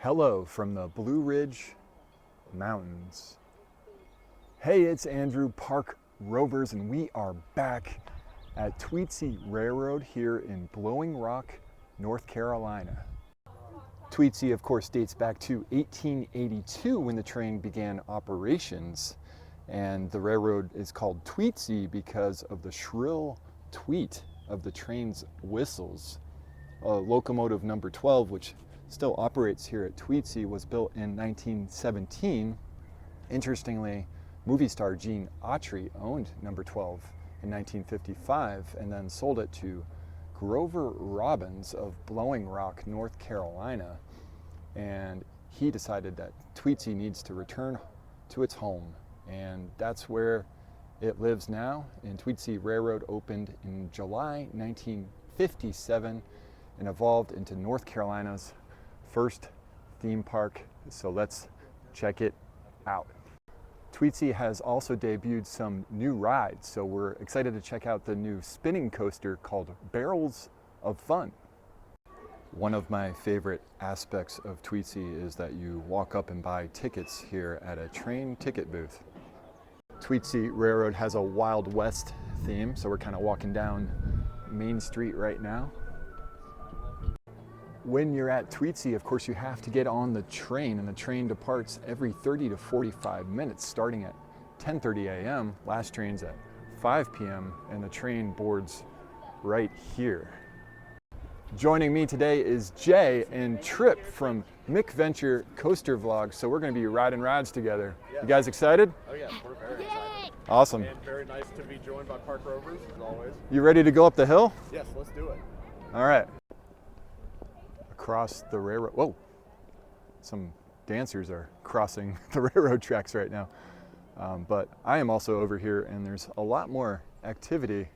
Hello from the Blue Ridge Mountains. Hey, it's Andrew, Park Rovers, and we are back at Tweetsie Railroad here in Blowing Rock, North Carolina. Tweetsie, of course, dates back to 1882 when the train began operations, and the railroad is called Tweetsie because of the shrill tweet of the train's whistles. Locomotive number 12, which still operates here at Tweetsie, was built in 1917. Interestingly, movie star Gene Autry owned number 12 in 1955 and then sold it to Grover Robbins of Blowing Rock, North Carolina. And he decided that Tweetsie needs to return to its home. And that's where it lives now. And Tweetsie Railroad opened in July 1957 and evolved into North Carolina's first theme park. So let's check it out. Tweetsie has also debuted some new rides, so we're excited to check out the new spinning coaster called Barrels of Fun. One of my favorite aspects of Tweetsie is that you walk up and buy tickets here at a train ticket booth. Tweetsie Railroad has a Wild West theme, so we're kind of walking down Main Street right now. When you're at Tweetsie, of course, you have to get on the train, and the train departs every 30 to 45 minutes, starting at 10:30 a.m. Last train's at 5 p.m., and the train boards right here. Joining me today is Jay and Trip from Mick Venture Coaster Vlog, so we're going to be riding rides together. Yes. You guys excited? Oh yeah, we're very excited. Awesome. And very nice to be joined by Park Rovers, as always. You ready to go up the hill? Yes, let's do it. All right. Across the railroad. Whoa, some dancers are crossing the railroad tracks right now. But I am also over here, and there's a lot more activity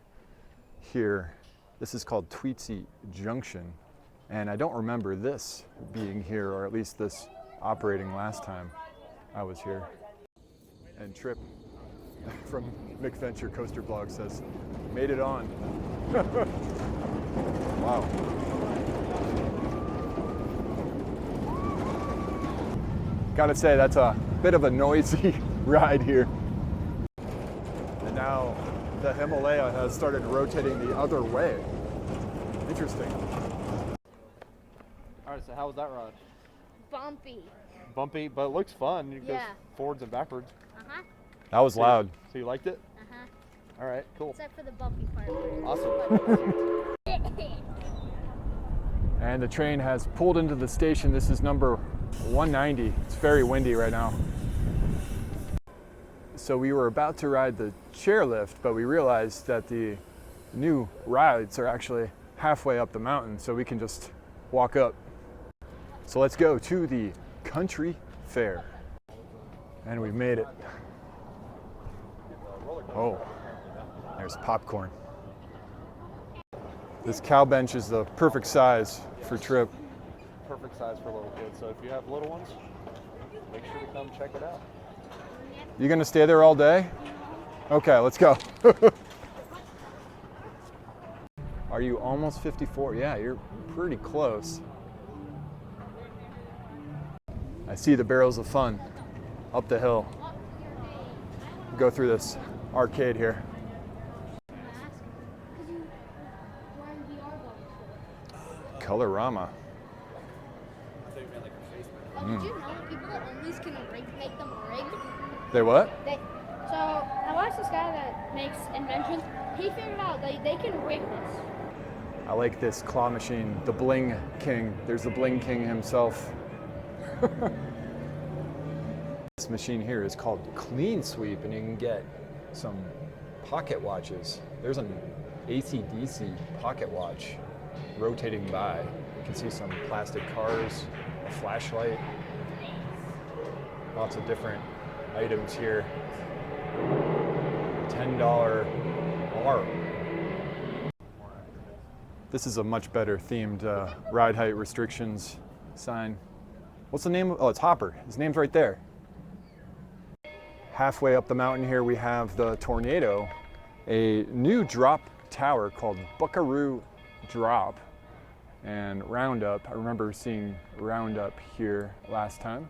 here. This is called Tweetsie Junction, and I don't remember this being here, or at least this operating last time I was here. And Trip from Mick Venture Coaster Blog says, made it on. Wow. Gotta say, that's a bit of a noisy ride here. And now the Himalaya has started rotating the other way. Interesting. All right, so how was that ride? Bumpy. Bumpy, but it looks fun. You go Yeah. forwards and backwards. Uh-huh. That was loud. So you liked it? Uh-huh. All right, cool. Except for the bumpy part. Awesome. And the train has pulled into the station. This is number 190. It's very windy right now. So we were about to ride the chairlift, but we realized that the new rides are actually halfway up the mountain, so we can just walk up. So let's go to the country fair. And we've made it. Oh, there's popcorn. This cow bench is the perfect size for Trip. Perfect size for little kids. So if you have little ones, make sure to come check it out. You gonna stay there all day? Okay, let's go. Are you almost 54? Yeah, you're pretty close. I see the Barrels of Fun up the hill. Go through this arcade here. Colorama. Oh, did you know people at Only's can make them rigged? They what? So I watched this guy that makes inventions. He figured out they can rig this. I like this claw machine, the Bling King. There's the Bling King himself. This machine here is called Clean Sweep, and you can get some pocket watches. There's an AC/DC pocket watch rotating by. You can see some plastic cars, a flashlight, lots of different items here. $10 arm. This is a much better themed ride height restrictions sign. What's the name? Oh, it's Hopper. His name's right there. Halfway up the mountain here we have the Tornado, a new drop tower called Buckaroo Drop. and Roundup. I remember seeing Roundup here last time.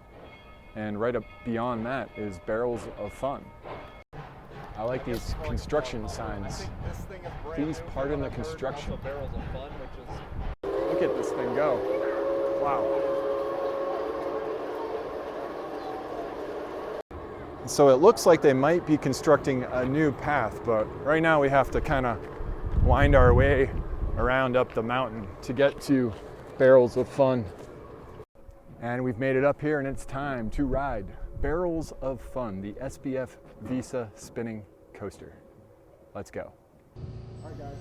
And right up beyond that is Barrels of Fun. I like these construction signs. Please pardon the construction. Barrels of Fun, which is Look at this thing go. Wow. So it looks like they might be constructing a new path, but right now we have to kind of wind our way around up the mountain to get to Barrels of Fun. And we've made it up here and it's time to ride Barrels of Fun, the SBF Visa spinning coaster. Let's go. All right, guys.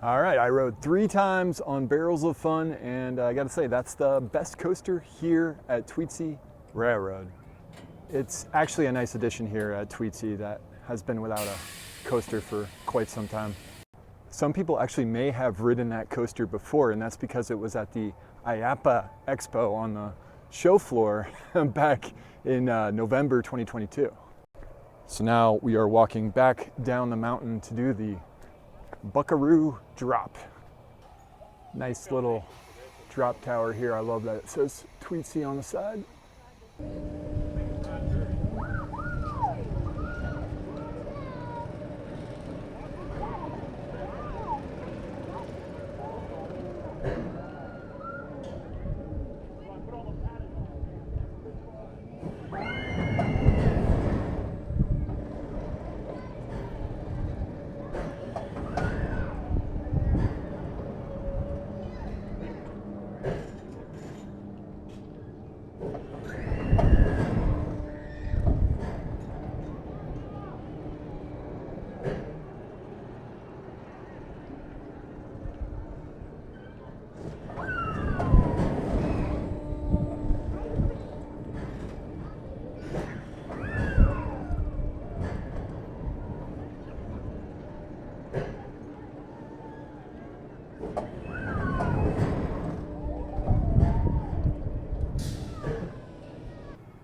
All right, I rode 3 times on Barrels of Fun, and I gotta say, that's the best coaster here at Tweetsie Railroad. It's actually a nice addition here at Tweetsie that has been without a coaster for quite some time. Some people actually may have ridden that coaster before, and that's because it was at the IAAPA Expo on the show floor back in November 2022. So now we are walking back down the mountain to do the Buckaroo Drop. Nice little drop tower here. I love that. It says Tweetsie on the side.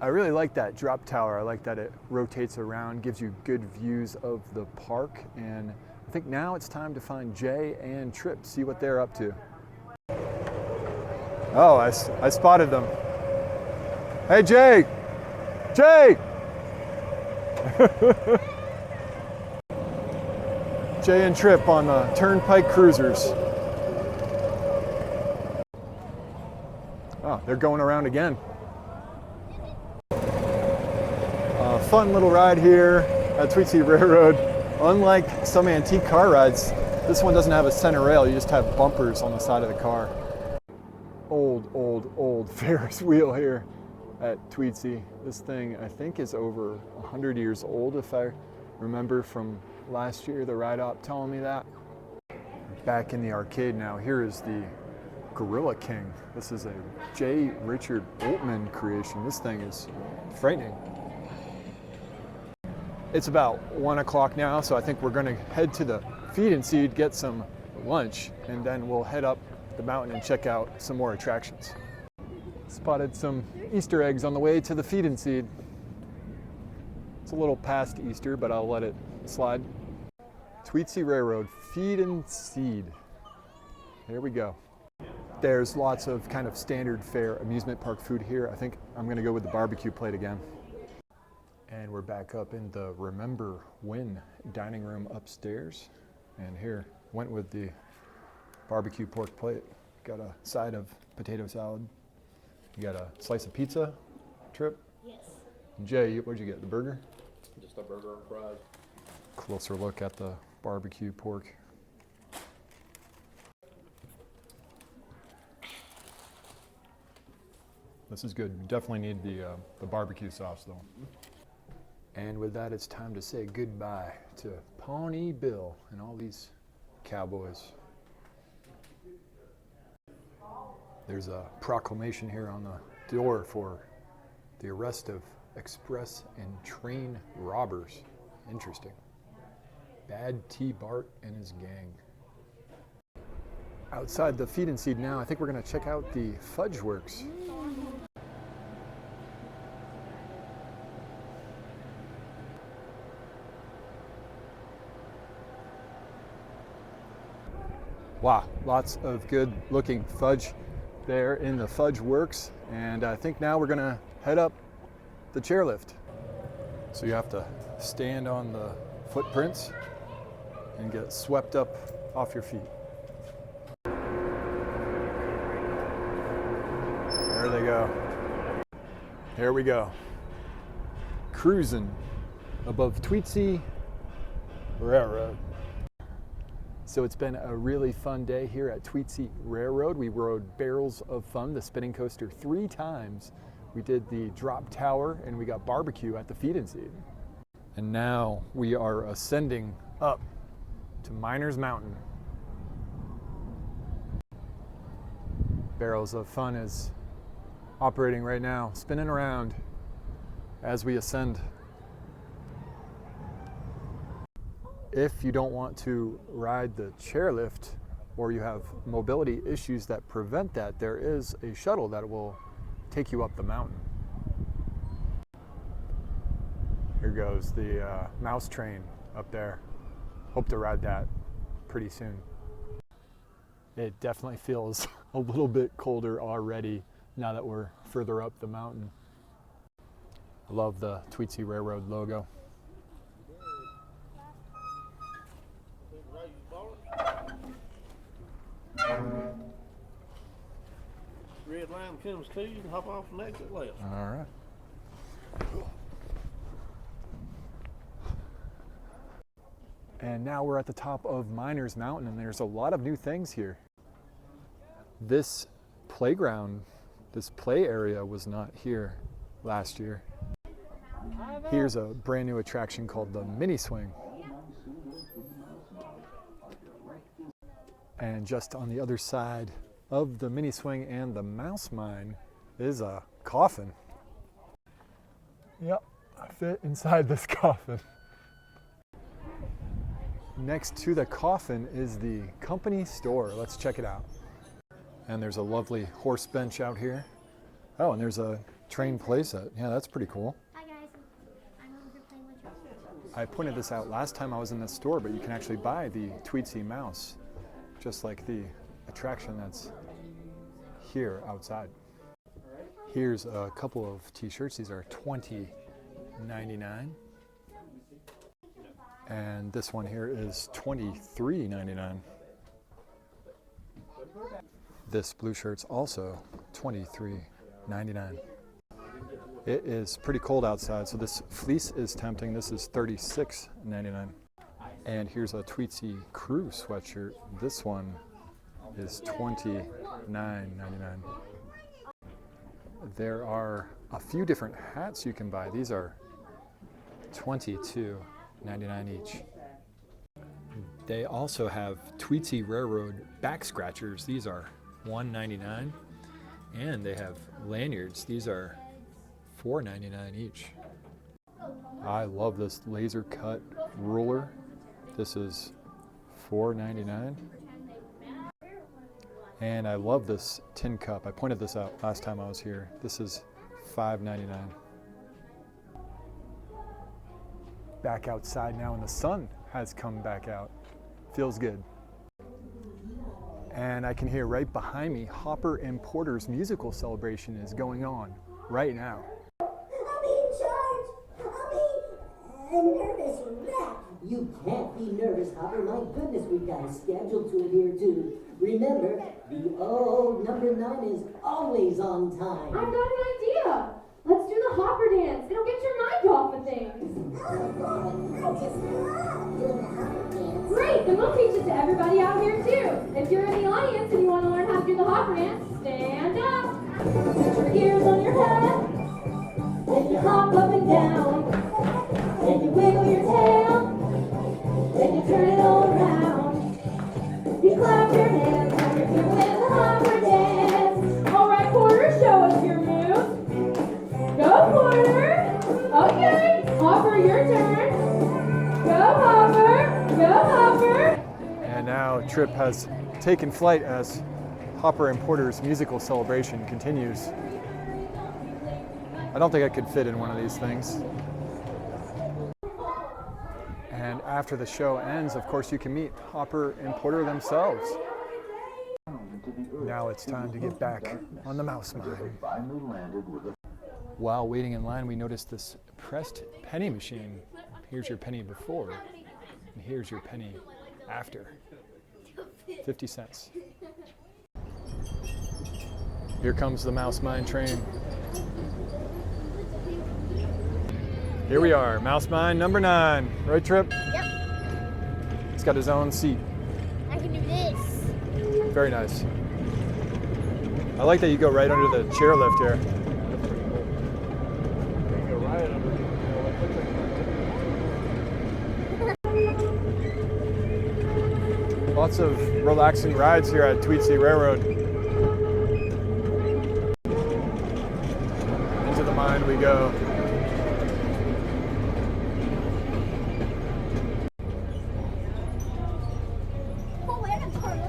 I really like that drop tower. I like that it rotates around, gives you good views of the park. And I think now it's time to find Jay and Trip, see what they're up to. Oh, I spotted them. Hey, Jay! Jay! Jay and Trip on the Turnpike Cruisers. Oh, they're going around again. Fun little ride here at Tweetsie Railroad. Unlike some antique car rides, this one doesn't have a center rail, you just have bumpers on the side of the car. Old Ferris wheel here at Tweetsie. This thing I think is over 100 years old if I remember from last year, the ride op telling me that. Back in the arcade now, here is the Gorilla King. This is a J. Richard Boltman creation. This thing is frightening. It's about 1 o'clock now, so I think we're gonna head to the Feed and Seed, get some lunch, and then we'll head up the mountain and check out some more attractions. Spotted some Easter eggs on the way to the Feed and Seed. It's a little past Easter, but I'll let it slide. Tweetsie Railroad, Feed and Seed. Here we go. There's lots of kind of standard fare amusement park food here. I think I'm gonna go with the barbecue plate again. And we're back up in the Remember When dining room upstairs. And here, went with the barbecue pork plate. Got a side of potato salad. You got a slice of pizza, Trip? Yes. Jay, what'd you get, the burger? just a burger and fries. Closer look at the barbecue pork. This is good. You definitely need the barbecue sauce though. And with that, it's time to say goodbye to Pawnee Bill and all these cowboys. There's a proclamation here on the door for the arrest of express and train robbers. Interesting. Bad T. Bart and his gang. Outside the Feed and Seed now, I think we're gonna check out the Fudge Works. Wow, lots of good looking fudge there in the Fudge Works. And I think now we're gonna head up the chairlift. So you have to stand on the footprints and get swept up off your feet. There they go. Here we go. Cruising above Tweetsie Railroad. So it's been a really fun day here at Tweetsie Railroad. We rode Barrels of Fun, the spinning coaster, 3 times. We did the drop tower and we got barbecue at the Feed and Seed. And now we are ascending up to Miners Mountain. Barrels of Fun is operating right now, spinning around as we ascend. If you don't want to ride the chairlift or you have mobility issues that prevent that, there is a shuttle that will take you up the mountain. Here goes the mouse train up there. Hope to ride that pretty soon. It definitely feels a little bit colder already now that we're further up the mountain. I love the Tweetsie Railroad logo. Red line comes to you and hop off and exit left. All right. And now we're at the top of Miners Mountain and there's a lot of new things here. This playground, this play area was not here last year. Here's a brand new attraction called the Mini Swing. And just on the other side of the Mini Swing and the Mouse Mine is a coffin. Yep, I fit inside this coffin. Next to the coffin is the company store. Let's check it out. And there's a lovely horse bench out here. Oh, and there's a train playset. Yeah, that's pretty cool. Hi guys, I'm over here playing with you. I pointed this out last time I was in the store, but you can actually buy the Tweetsie mouse, just like the attraction that's here outside. Here's a couple of t-shirts. These are $20.99. And this one here is $23.99. This blue shirt's also $23.99. It is pretty cold outside, so this fleece is tempting. This is $36.99. And here's a Tweetsie crew sweatshirt. This one is $29.99. There are a few different hats you can buy. These are $22.99 each. They also have Tweetsie Railroad back scratchers. These are $1.99. And they have lanyards. These are $4.99 each. I love this laser cut ruler. This is $4.99. And I love this tin cup. I pointed this out last time I was here. This is $5.99. Back outside now and the sun has come back out. Feels good. And I can hear right behind me, Hopper and Porter's musical celebration is going on right now. I'm in charge! I'm nervous wreck! You can't be nervous, Hopper. My goodness, we've got a schedule to adhere to. Remember, the old number 9 is always on time. I've got an idea. Let's do the Hopper dance. It'll get your mind off of things. Oh boy, I just love doing the Hopper dance. Great, then we'll teach it to everybody out here too. If you're in the audience and you want to learn how to do the Hopper dance, stand up. Put your ears on your head. Then you hop up and down. Then you wiggle your tail. Then you turn it all around. You clap your hands when you're doing the hopper dance. All right, Porter, show us your moves. Go, Porter. Okay, Hopper, your turn. Go, Hopper. Go, Hopper. And now Trip has taken flight as Hopper and Porter's musical celebration continues. I don't think I could fit in one of these things. And after the show ends, of course, you can meet Hopper and Porter themselves. Now it's time to get back on the Mouse Mine. While waiting in line, we noticed this pressed penny machine. Here's your penny before, and here's your penny after. 50 cents. Here comes the Mouse Mine train. Here we are, Mouse Mine number 9. Right, Trip? Yep. He's got his own seat. I can do this. Very nice. I like that you go right under the chairlift here. You go right under. Lots of relaxing rides here at Tweetsie Railroad. Into the mine we go. Oh, wait, I'm sorry.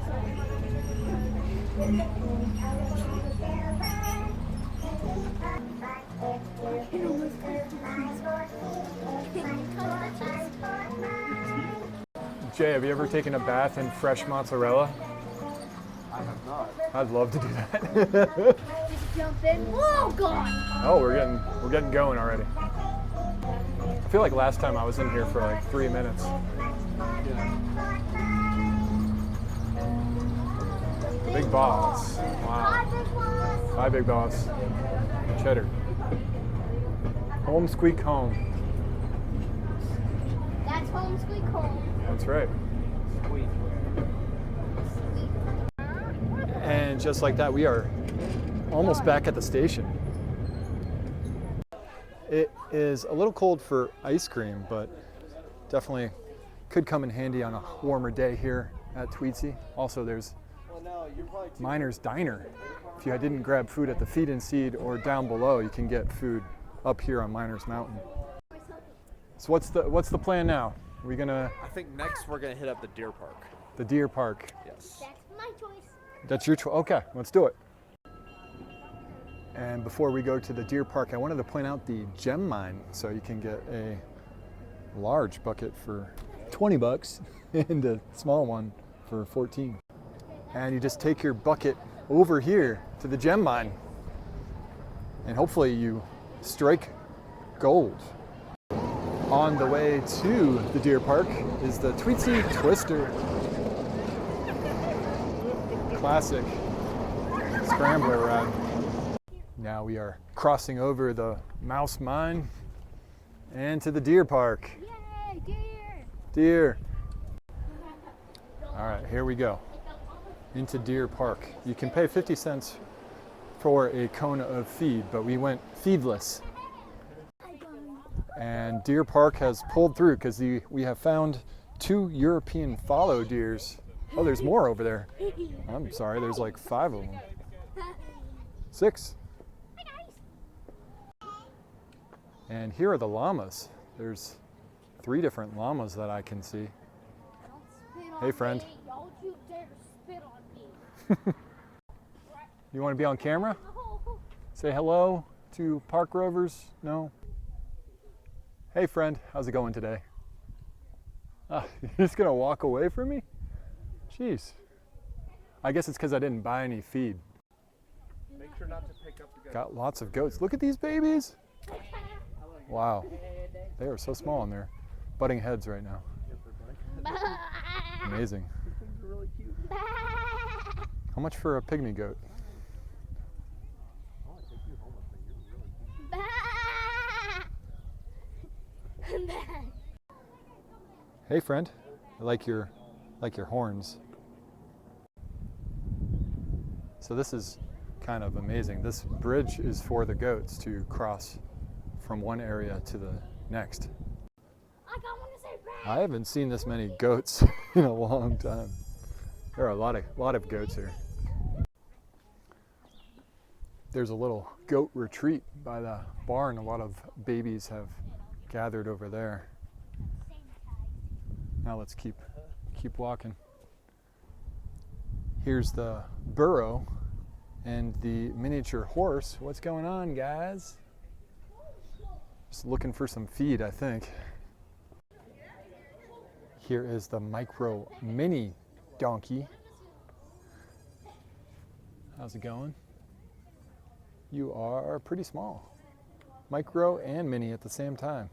Jay, have you ever taken a bath in fresh mozzarella? I have not. I'd love to do that. Just jump in. Oh, God. Oh, we're getting going already. I feel like last time I was in here for like 3 minutes. Big balls. Wow. 5 big balls. Cheddar. Home squeak home. That's home sweet home. That's right. Sweet. And just like that, we are almost back at the station. It is a little cold for ice cream, but definitely could come in handy on a warmer day here at Tweetsie. Also, there's Miner's Diner. If you didn't grab food at the Feed and Seed or down below, you can get food up here on Miner's Mountain. So what's the plan now? Are we gonna? I think next we're gonna hit up the deer park. The deer park. Yes. That's my choice. That's your choice. Okay, let's do it. And before we go to the deer park, I wanted to point out the gem mine. So you can get a large bucket for 20 bucks and a small one for 14. And you just take your bucket over here to the gem mine. And hopefully you strike gold. On the way to the deer park is the Tweetsie Twister. Classic scrambler ride. Now we are crossing over the Mouse Mine and to the deer park. Yay, deer. Deer. All right, here we go. Into Deer Park. You can pay 50 cents for a cone of feed, but we went feedless. And Deer Park has pulled through because we have found 2 European fallow deers. Oh, there's more over there. I'm sorry, there's like 5 of them. 6. And here are the llamas. There's 3 different llamas that I can see. Hey, friend. Don't you dare spit on me. You want to be on camera? Say hello to Park Rovers? No? Hey friend, how's it going today? You're just gonna walk away from me? Jeez. I guess it's because I didn't buy any feed. Make sure not to pick up the goat. Got lots of goats. Look at these babies. Wow. They are so small and they're butting heads right now. Amazing. How much for a pygmy goat? Hey friend, I like your horns. So this is kind of amazing. This bridge is for the goats to cross from one area to the next. I got one to say red. I haven't seen this many goats in a long time. There are a lot of goats here. There's a little goat retreat by the barn. A lot of babies have gathered over there. Now let's keep walking. Here's the burro and the miniature horse. What's going on, guys? Just looking for some feed, I think. Here is the micro mini donkey. How's it going? You are pretty small. Micro and mini at the same time.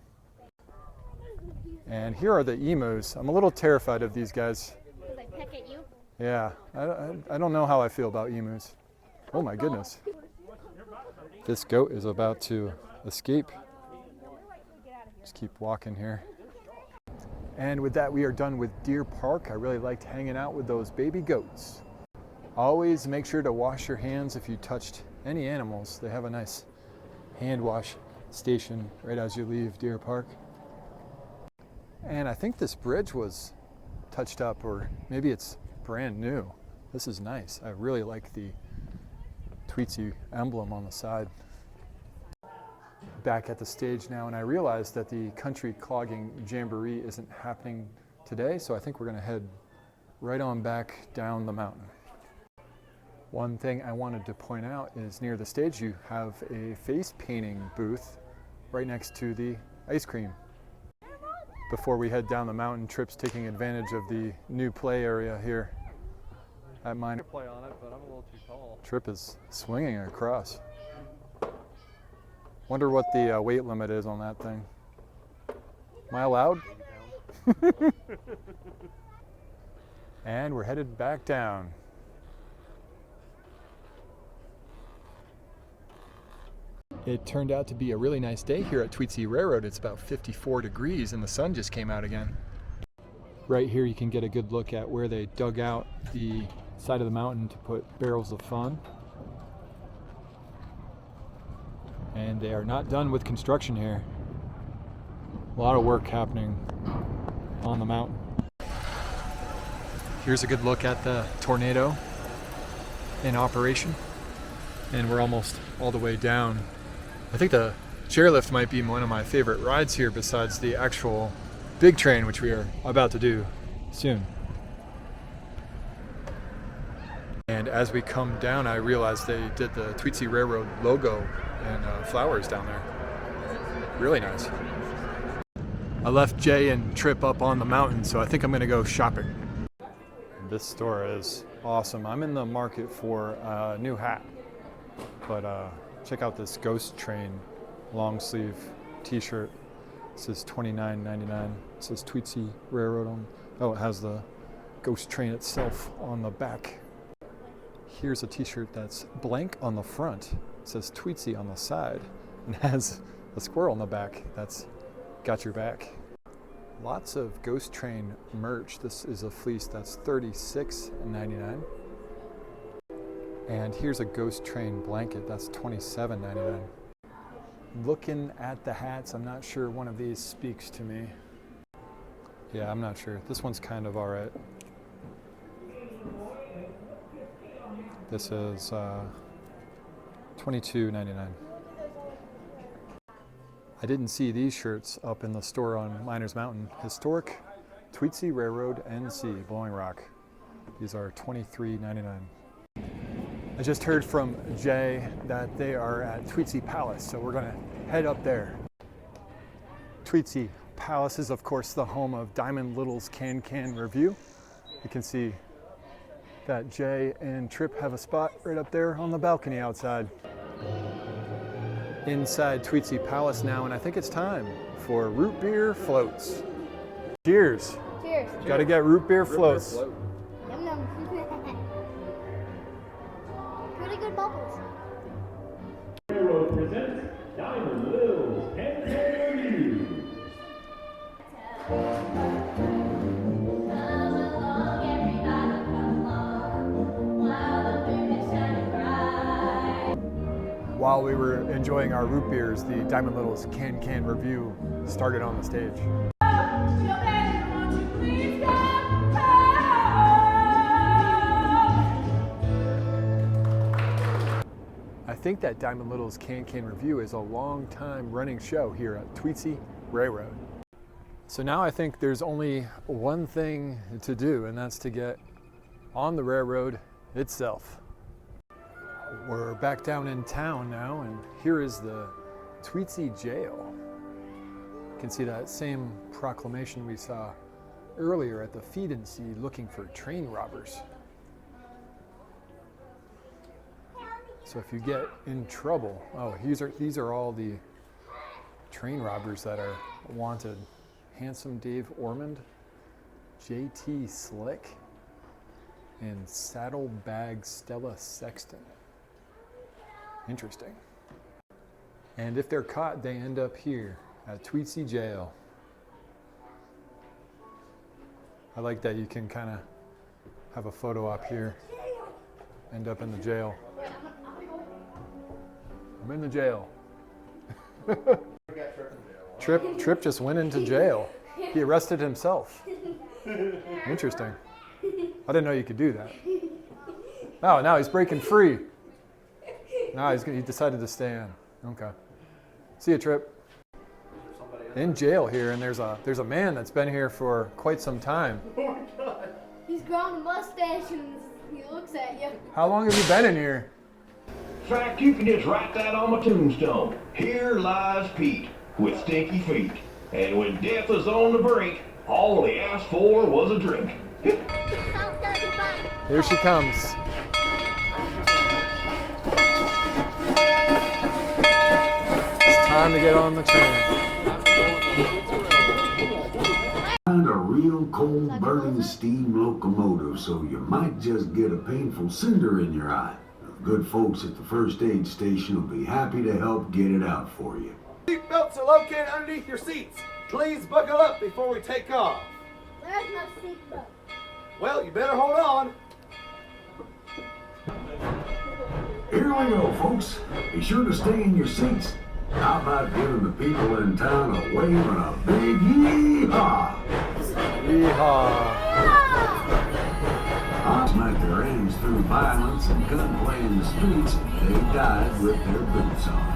And here are the emus. I'm a little terrified of these guys. Because they peck at you. Yeah, I don't know how I feel about emus. Oh my goodness. This goat is about to escape. Just keep walking here. And with that, we are done with Deer Park. I really liked hanging out with those baby goats. Always make sure to wash your hands if you touched any animals. They have a nice hand wash station right as you leave Deer Park. And I think this bridge was touched up, or maybe it's brand new. This is nice. I really like the Tweetsie emblem on the side. Back at the stage now, and I realized that the Country Clogging Jamboree isn't happening today, so I think we're going to head right on back down the mountain. One thing I wanted to point out is near the stage you have a face painting booth right next to the ice cream. Before we head down the mountain, Trip's taking advantage of the new play area here at mine. Play on it, but I'm a little too tall. Trip is swinging across. Wonder what the weight limit is on that thing. Am I allowed? And we're headed back down. It turned out to be a really nice day here at Tweetsie Railroad. It's about 54 degrees and the sun just came out again. Right here you can get a good look at where they dug out the side of the mountain to put barrels of fun. And they are not done with construction here. A lot of work happening on the mountain. Here's a good look at the tornado in operation. And we're almost all the way down. I think the chairlift might be one of my favorite rides here besides the actual big train, which we are about to do soon. And as we come down, I realized they did the Tweetsie Railroad logo and flowers down there. Really nice. I left Jay and Trip up on the mountain, so I think I'm gonna go shopping. This store is awesome. I'm in the market for a new hat, but check out this Ghost Train long sleeve t-shirt. It says $29.99. It says Tweetsie Railroad on. Oh, it has the Ghost Train itself on the back. Here's a t-shirt that's blank on the front. It says Tweetsie on the side and has a squirrel on the back. That's got your back. Lots of Ghost Train merch. This is a fleece that's $36.99. And here's a Ghost Train blanket that's $27.99. Looking at the hats, I'm not sure one of these speaks to me. Yeah, I'm not sure. This one's kind of all right. This is $22.99. I didn't see these shirts up in the store on Miners Mountain. Historic Tweetsie Railroad NC Blowing Rock. These are $23.99. I just heard from Jay that they are at Tweetsie Palace, so we're gonna head up there. Tweetsie Palace is of course the home of Diamond Little's Can Review. You can see that Jay and Trip have a spot right up there on the balcony outside. Inside Tweetsie Palace now, and I think it's time for root beer floats. Cheers. Cheers. Gotta get root beer floats. Yum yum. Pretty good bubbles. Railroad presents Diamond Little's Can Review. Come along, everybody, come along, while the moon is shining bright. while we were enjoying our root beers, the Diamond Littles Can review started on the stage. I think that Diamond Littles Can review is a long time running show here at Tweetsie Railroad. So now I think there's only one thing to do, and that's to get on the railroad itself. We're back down in town now, and here is the Tweetsie jail. You can see that same proclamation we saw earlier at the feed and seed looking for train robbers. So if you get in trouble, oh, these are all the train robbers that are wanted. Handsome Dave Ormond, JT Slick, and Saddlebag Stella Sexton. Interesting. And if they're caught, they end up here at Tweetsie Jail. I like that you can kind of have a photo op here, end up in the jail. I'm in the jail. Trip just went into jail. He arrested himself. Interesting. I didn't know you could do that. Oh, now he's breaking free. Now he decided to stay in. Okay. See you, Trip. In jail here, and there's a man that's been here for quite some time. He's grown a mustache and he looks at you. How long have you been in here? In fact, you can just write that on my tombstone. Here lies Pete with stinky feet. And when death was on the brink, all he asked for was a drink. Here she comes. It's time to get on the train. Find a real cold burning steam locomotive, so you might just get a painful cinder in your eye. The good folks at the first aid station will be happy to help get it out for you. Seat belts are located underneath your seats. Please buckle up before we take off. Where's my seatbelt? Well, you better hold on. Here we go, folks. Be sure to stay in your seats. How about giving the people in town a wave and a big yee-haw? Yeehaw. Odds met their ends through violence and gunplay in the streets, and they died with their boots on.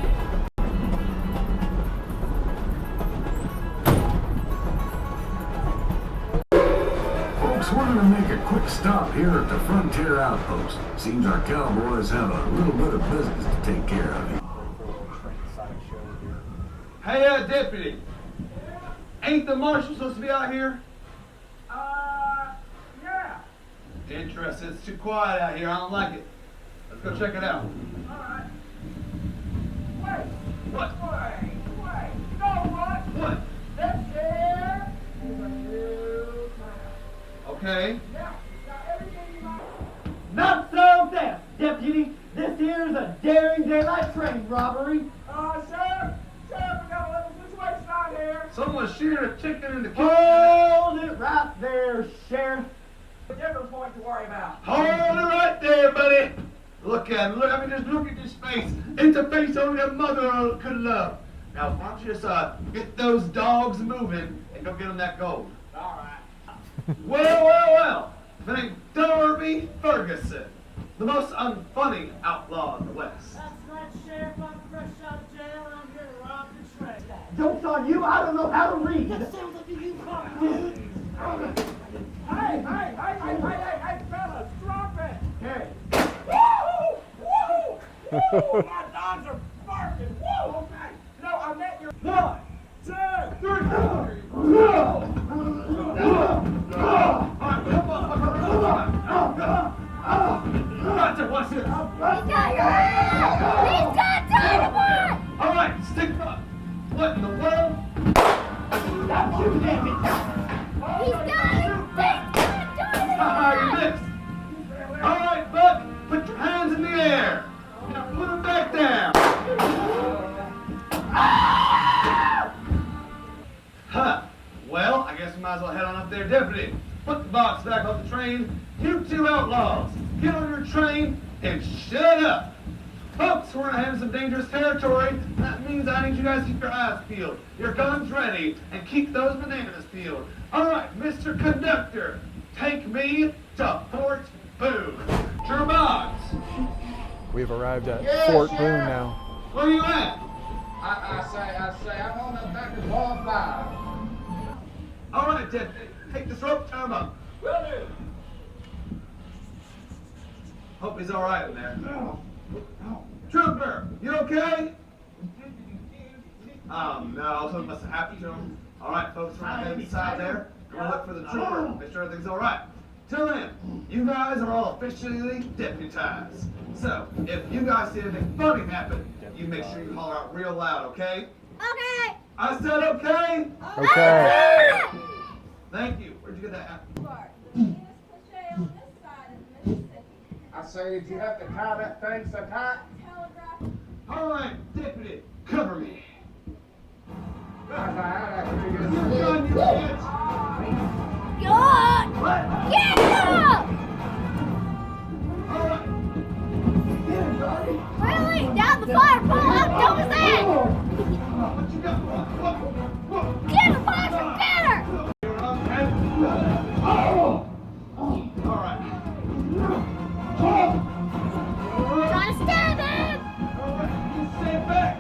We're going to make a quick stop here at the Frontier Outpost. Seems our cowboys have a little bit of business to take care of here. Hey, deputy. Ain't the marshal supposed to be out here? Yeah. Interesting. It's too quiet out here. I don't like it. Let's go check it out. All right. Wait. What? Wait. You know what? What? This here is a new town. Okay. Yeah. Not so fast, deputy. This here is a daring daylight train robbery. Sheriff, we got a little situation out here. Someone's shearing a chicken in the kitchen. Hold it right there, Sheriff. The difference point to worry about. Hold it right there, buddy. Look at him. Just look at this face. It's a face only a mother could love. Now, why don't you just get those dogs moving and go get them that gold. All right. Well. If it ain't Darby Ferguson, the most unfunny outlaw in the West. That's right, Sheriff. I'm fresh out of jail and I'm here to rob the train. Joke's on you. I don't know how to read. That sounds like a you dude. Hey, fellas, drop it. Okay. Woo! My dogs are barking. Woo! Okay. No, I meant your 1, 2, 3, 4. Gotcha, what's it? He's got dynamite! All right, stick up. What in the world? Stop shooting, damn it. He's got dynamite! You missed. All right, Buck, put your hands in the air. Now put them back down. Huh. Well, I guess we might as well head on up there, deputy. Put the box back off the train. You two outlaws, get on your train and shut up. Folks, we're heading some dangerous territory. That means I need you guys to keep your eyes peeled, your guns ready, and keep those bananas peeled. All right, Mr. Conductor, take me to Fort Boone. Sure, Boggs. We've arrived at Fort Boone now. Where you at? I say, I'm on the back of wall 5. All right, Deputy. Take this rope, turn him up. Will do. Hope he's all right in there. Trooper, you okay? Oh no, something must have happened to him. All right, folks, we're gonna head inside there. We're gonna look for the trooper, make sure everything's all right. Till then, you guys are all officially deputized. So, if you guys see anything funny happen, you make sure you holler out real loud, okay? Okay. I said okay. Okay. Thank you. Where'd you get that at? I say, did you have to tie that thing so tight? All right, deputy, cover me. I like to get Gun, you bitch. God. What? Get up! All right. Get him, buddy. Really? Down the fire pole? How dumb is that? What you got? What? Get the fire from better! Okay. All right. Trying to stab him! All right, you stay back.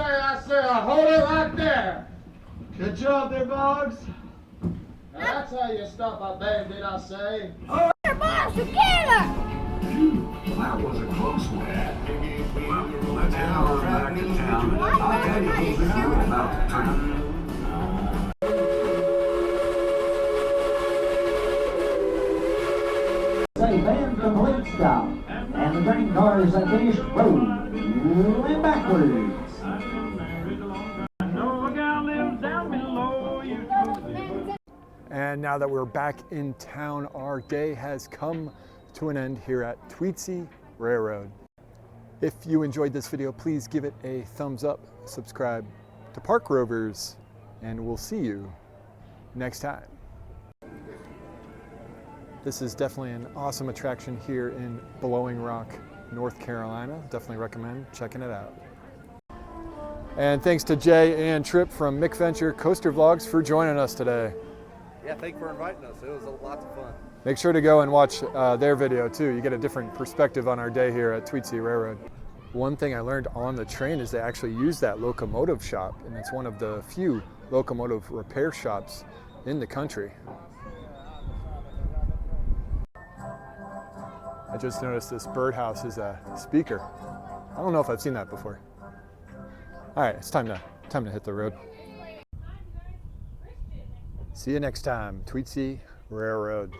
I say, hold it right there. Good job there, Boggs. Now, that's how you stop a bandit, I say. Her boss, you get her! That was a close one. Let's head on back to town. I'll tell you a little bit more about the train. Say, band complete stop. And the train cars have finished rolling backwards. And now that we're back in town, our day has come to an end here at Tweetsie Railroad. If you enjoyed this video, please give it a thumbs up, subscribe to Park Rovers, and we'll see you next time. This is definitely an awesome attraction here in Blowing Rock, North Carolina. Definitely recommend checking it out. And thanks to Jay and Trip from McVenture Coaster Vlogs for joining us today. Yeah, thank you for inviting us. It was lots of fun. Make sure to go and watch their video too. You get a different perspective on our day here at Tweetsie Railroad. One thing I learned on the train is they actually use that locomotive shop, and it's one of the few locomotive repair shops in the country. I just noticed this birdhouse is a speaker. I don't know if I've seen that before. All right, it's time to hit the road. See you next time, Tweetsie Railroad.